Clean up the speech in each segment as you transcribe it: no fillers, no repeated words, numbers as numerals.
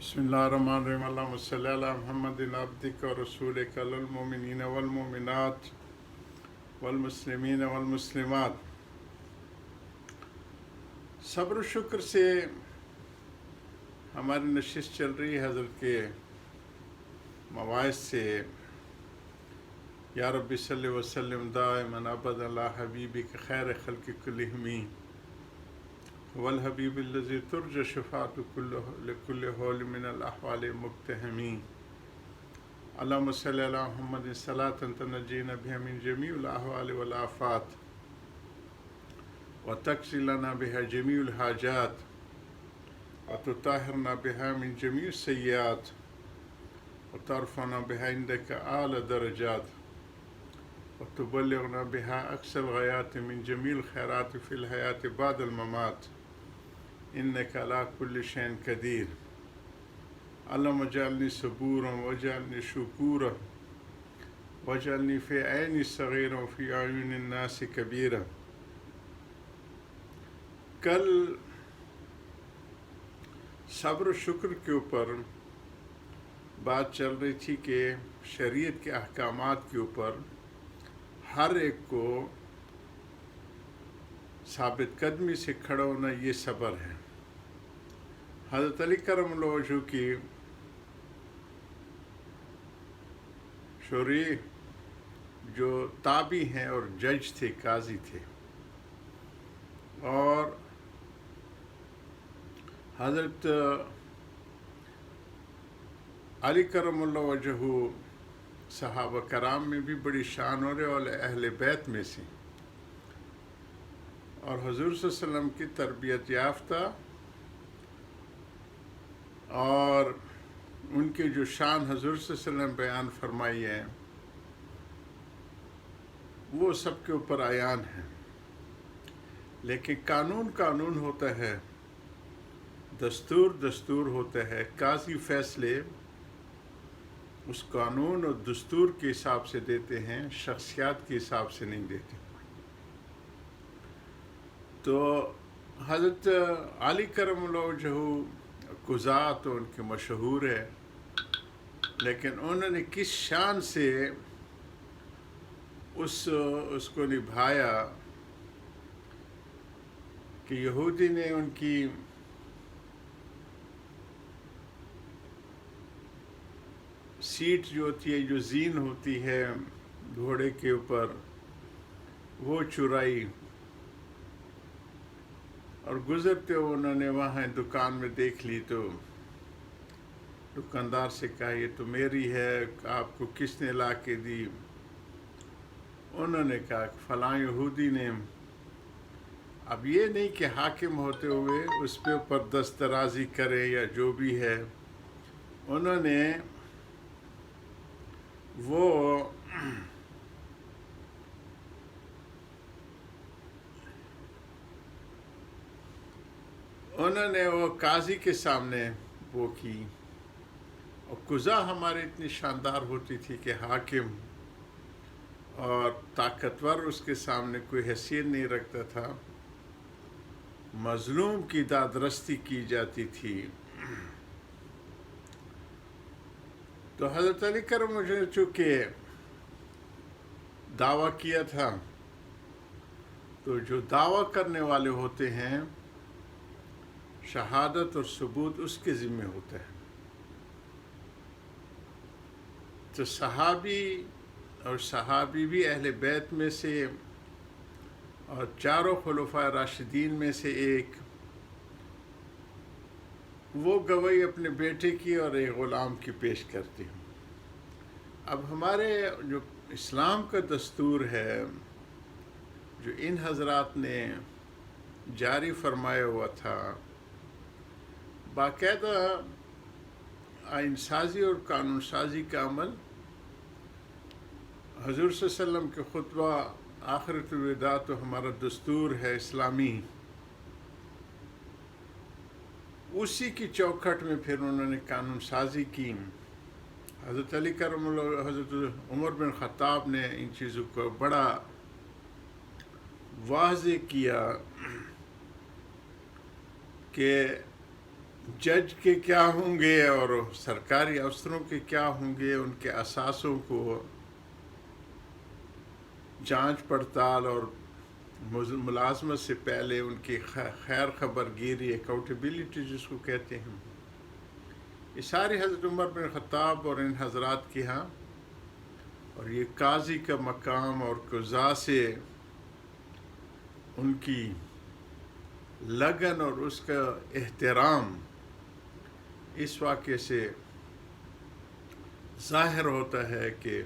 بسم اللہ الرحمن الرحیم اللہم صلی علی محمد عبدک و رسولک للمؤمنین والمؤمنات والمسلمین والمسلمات۔ صبر و شکر سے ہماری نشست چل رہی ہے حضرت کے مواعظ سے۔ یا رب صلی وسلم دائما ابدا علی حبیبک خیر خلق کلہم والحبیب الذی ترجى شفاعته لكل حول من الاحوال مقتحم۔ اللهم صل على محمد صلاة تنجينا بها من جميع الاحوال والآفات وتقضي لنا بها جميع الحاجات وتطهرنا بها من جميع السيئات وترفعنا بها عندك اعلى درجات وتبلغنا بها اقصى الغايات من جميع الخيرات في الحياة بعد الممات انك على كل شيء قدير۔ اللهم اجعلني صبورا واجعلني شكورا واجعلني في عيني صغيرا وفي اعين الناس كبيرا۔ کل صبر و شکر کے اوپر بات چل رہی تھی کہ شریعت کے احکامات کے اوپر ہر ایک کو ثابت قدمی سے کھڑا ہونا یہ صبر ہے۔ حضرت علی کرم اللہ وجہہ کی شوری جو تابعی ہیں اور جج تھے، قاضی تھے، اور حضرت علی کرم اللہ وجہہ صحابہ کرام میں بھی بڑی شان اور اہل بیت میں سے، اور حضور صلی اللہ علیہ وسلم کی تربیت یافتہ اور ان کی جو شان حضور صلی اللہ علیہ وسلم بیان فرمائی ہے وہ سب کے اوپر عیان ہے۔ لیکن قانون قانون ہوتا ہے، دستور دستور ہوتا ہے۔ قاضی فیصلے اس قانون اور دستور کے حساب سے دیتے ہیں، شخصیات کے حساب سے نہیں دیتے۔ تو حضرت علی کرم اللہ وجہہ قضات تو ان کے مشہور ہے، لیکن انہوں نے کس شان سے اس کو نبھایا کہ یہودی نے ان کی سیٹ جو ہوتی ہے، جو زین ہوتی ہے گھوڑے کے اوپر، وہ چرائی، اور گزرتے ہوئے انہوں نے وہاں دکان میں دیکھ لی تو دکاندار سے کہا یہ تو میری ہے، آپ کو کس نے لا کے دی؟ انہوں نے کہا کہ فلاں یہودی نے۔ اب یہ نہیں کہ حاکم ہوتے ہوئے اس پہ اوپر دسترازی کرے یا جو بھی ہے، انہوں نے وہ قاضی کے سامنے وہ کی۔ اور قضا ہمارے اتنی شاندار ہوتی تھی کہ حاکم اور طاقتور اس کے سامنے کوئی حیثیت نہیں رکھتا تھا، مظلوم کی دادرستی کی جاتی تھی۔ تو حضرت علی کرم مجھے چونکہ دعویٰ کیا تھا، تو جو دعویٰ کرنے والے ہوتے ہیں شہادت اور ثبوت اس کے ذمہ ہوتا ہے۔ تو صحابی بھی اہل بیت میں سے اور چاروں خلفائے راشدین میں سے ایک، وہ گواہی اپنے بیٹے کی اور ایک غلام کی پیش کرتے ہیں۔ اب ہمارے جو اسلام کا دستور ہے جو ان حضرات نے جاری فرمایا ہوا تھا، باقاعدہ آئین سازی اور قانون سازی کا عمل حضور صلی اللہ علیہ وسلم کے خطبہ آخرت الوداع تو ہمارا دستور ہے اسلامی، اسی کی چوکھٹ میں پھر انہوں نے قانون سازی کی۔ حضرت علی کرم اللہ، حضرت عمر بن خطاب نے ان چیزوں کو بڑا واضح کیا کہ جج کے کیا ہوں گے اور سرکاری افسروں کے کیا ہوں گے، ان کے اثاثوں کو جانچ پڑتال اور ملازمت سے پہلے ان کی خیر خبر گیری، اکاؤنٹیبلٹی جس کو کہتے ہیں، یہ ساری حضرت عمر بن خطاب اور ان حضرات کے ہاں، اور یہ قاضی کا مقام اور قضاء سے ان کی لگن اور اس کا احترام اس واقعے سے ظاہر ہوتا ہے کہ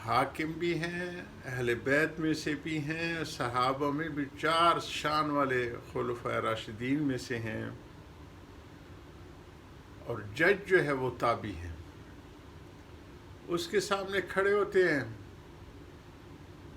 حاکم بھی ہیں، اہل بیت میں سے بھی ہیں، صحابہ میں بھی 4 شان والے خلفائے راشدین میں سے ہیں، اور جج جو ہے وہ تابعی ہیں، اس کے سامنے کھڑے ہوتے ہیں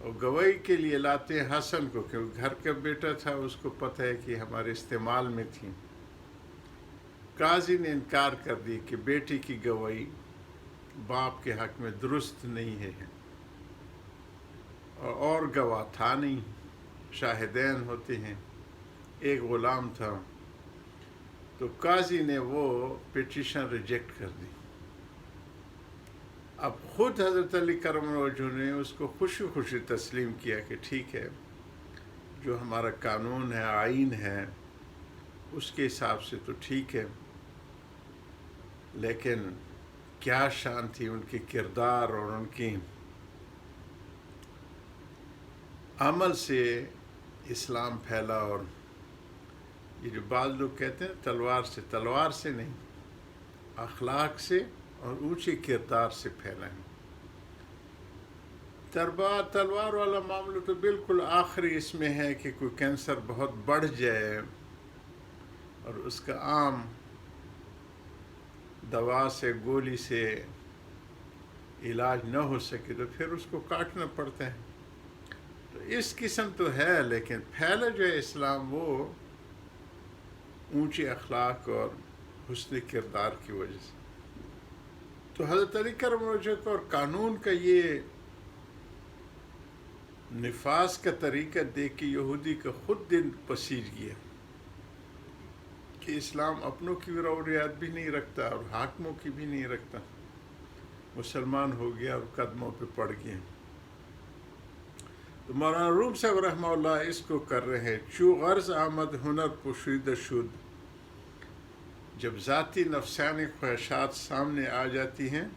اور گواہی کے لیے لاتے ہیں حسن کو، کیونکہ گھر کا بیٹا تھا، اس کو پتہ ہے کہ ہمارے استعمال میں تھی۔ قاضی نے انکار کر دی کہ بیٹی کی گواہی باپ کے حق میں درست نہیں ہے، اور گواہ تھا نہیں، شاہدین ہوتے ہیں، ایک غلام تھا، تو قاضی نے وہ پٹیشن ریجیکٹ کر دی۔ اب خود حضرت علی کرم اللہ وجہہ نے اس کو خوشی خوشی تسلیم کیا کہ ٹھیک ہے، جو ہمارا قانون ہے، آئین ہے، اس کے حساب سے تو ٹھیک ہے، لیکن کیا شان تھی ان کے کردار اور ان کی عمل سے اسلام پھیلا، اور یہ جو بعض لوگ کہتے ہیں تلوار سے نہیں، اخلاق سے اور اونچے کردار سے پھیلا ہے۔ تلوار والا معاملہ تو بالکل آخری اس میں ہے کہ کوئی کینسر بہت بڑھ جائے اور اس کا عام دوا سے، گولی سے علاج نہ ہو سکے تو پھر اس کو کاٹنا پڑتا ہے، تو اس قسم تو ہے، لیکن پھیلا جو ہے اسلام وہ اونچے اخلاق اور حسن کردار کی وجہ سے۔ تو حضرت علی کرم اللہ وجہہ کو اور قانون کا یہ نفاذ کا طریقہ دیکھ کے یہودی کا خود دل پسیج گیا کہ اسلام اپنوں کی رعایت بھی نہیں رکھتا اور حاکموں کی بھی نہیں رکھتا، مسلمان ہو گیا اور قدموں پہ پڑ گیا۔ تو مولانا روم صاحب رحمہ اللہ اس کو کر رہے ہیں، چو غرض آمد ہنر پوشیدہ شد، جب ذاتی نفسانی خواہشات سامنے آ جاتی ہیں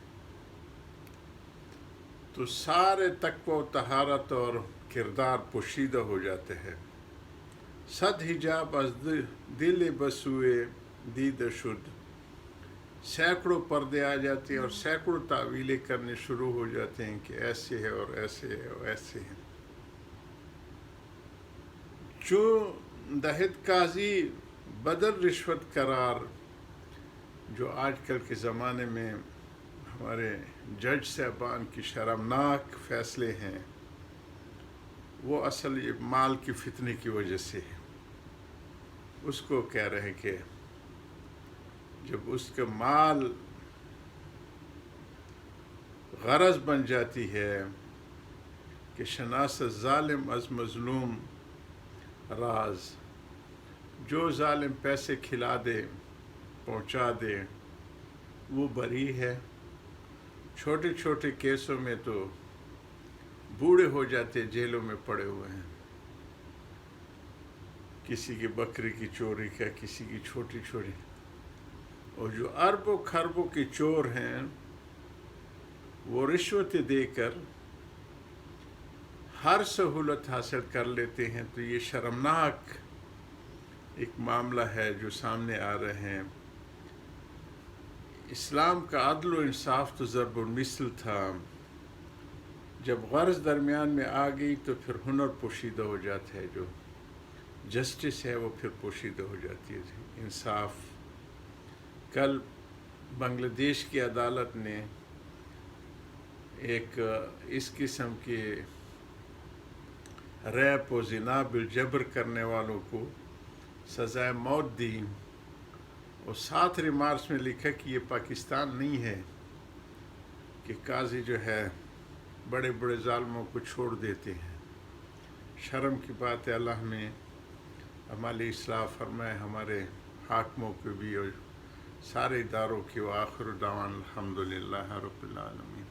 تو سارے تقوی و طہارت اور کردار پوشیدہ ہو جاتے ہیں۔ صد حجاب از دل بسوئے دید شد، سینکڑوں پردے آ جاتے ہیں اور سینکڑوں تعویلیں کرنے شروع ہو جاتے ہیں کہ ایسے ہے اور ایسے ہے اور ایسے ہے۔ چون دہت قاضی بدل رشوت قرار، جو آج کل کے زمانے میں ہمارے جج صاحبان کی شرمناک فیصلے ہیں، وہ اصل یہ مال کی فتنے کی وجہ سے ہے۔ اس کو کہہ رہے ہیں کہ جب اس کا مال غرض بن جاتی ہے کہ شناست ظالم از مظلوم راز، جو ظالم پیسے کھلا دے پہنچا دے وہ بری ہے۔ چھوٹے چھوٹے کیسوں میں تو بوڑھے ہو جاتے جیلوں میں پڑے ہوئے ہیں، کسی کی بکری کی چوری کا، کسی کی چھوٹی چھوٹی، اور جو اربوں خربوں کے چور ہیں وہ رشوتیں دے کر ہر سہولت حاصل کر لیتے ہیں۔ تو یہ شرمناک ایک معاملہ ہے جو سامنے آ رہے ہیں۔ اسلام کا عدل و انصاف تو ضرب المثل تھا، جب غرض درمیان میں آ گئی تو پھر ہنر پوشیدہ ہو جاتا ہے، جو جسٹس ہے وہ پھر پوشیدہ ہو جاتی ہے، انصاف۔ کل بنگلہ دیش کی عدالت نے ایک اس قسم کے ریپ و زنا بالجبر کرنے والوں کو سزائے موت دی، اور 7 ریمارکس میں لکھا کہ یہ پاکستان نہیں ہے کہ قاضی جو ہے بڑے بڑے ظالموں کو چھوڑ دیتے ہیں۔ شرم کی بات ہے، اللہ میں ہماری اصلاح فرمائے، ہمارے حاکموں کے بھی اور سارے اداروں کی، وآخر دعوانا الحمدللہ رب العالمین۔